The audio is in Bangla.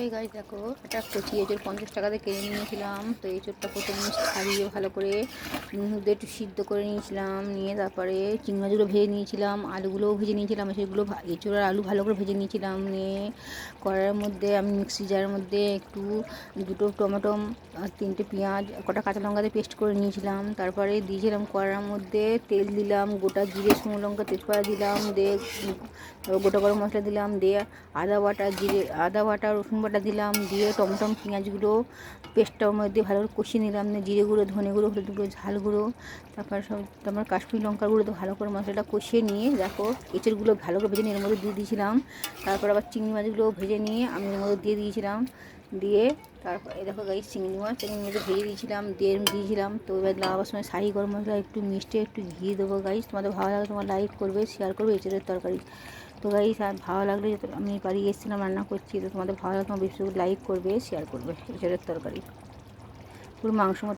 এই গাছ দেখো, এটা কচি এঁচড় 50 টাকাতে কিনে নিয়েছিলাম। তো এঁচড়টা প্রথমে ছাড়িয়ে ভালো করে মধ্যে একটু সিদ্ধ করে নিয়েছিলাম, নিয়ে তারপরে চিংড়ি মাছগুলো ভেজে নিয়েছিলাম, আলুগুলোও ভেজে নিয়েছিলাম। সেগুলো এঁচড় আর আলু ভালো করে ভেজে নিয়েছিলাম। নিয়ে কড়াইয়ের মধ্যে আমি মিক্সি জারের মধ্যে একটু দুটো টমেটো আর 3টে পেঁয়াজ, কটা কাঁচা লঙ্কা দিয়ে পেস্ট করে নিয়েছিলাম। তারপরে দিয়েছিলাম কড়াইয়ের মধ্যে তেল দিলাম, গোটা জিরে, শুকনো লঙ্কা, তেজপাতা দিলাম, দিয়ে গোটা গরম মশলা দিলাম, দিয়ে আদা বাটা রসুন বাটা দিলাম, দিয়ে টমটম পেঁয়াজগুলো পেস্টটার মধ্যে ভালো করে কষিয়ে নিলাম। জিরে গুঁড়ো, ধনে গুঁড়ো, হলুদ গুঁড়ো, ঝাল গুঁড়ো, তারপর কাশ্মীরি লঙ্কার গুঁড়ো ভালো করে মশলাটা কষিয়ে নিয়ে দেখো এঁচড়গুলো ভালো করে ভেজে নিয়ে এর মধ্যে দিয়ে দিয়েছিলাম। তারপর আবার চিংড়ি মাছগুলো ভেজে নিয়ে আমি এর মধ্যে দিয়ে দিয়েছিলাম। দিয়ে তারপর এই দেখো গাই চিংড়ি মধ্যে ভেজে দিয়েছিলাম। তো এবার লাগাবার সময় শাহি গরম মশলা, একটু মিষ্টি, একটু ঘি দেবো। গাইস তোমাদের ভালো লাগলে তোমার লাইক করবে, শেয়ার করবে এঁচড়ের তরকারি। তো গাইস আর ভালো লাগলে, আমি বাড়ি এসেছিলাম রান্না করছি, তো তোমাদের ভালো লাগলে তোমার বেশি লাইক করবে, শেয়ার করবে। এঁচড়ের তরকারি পুরো মাংস মতো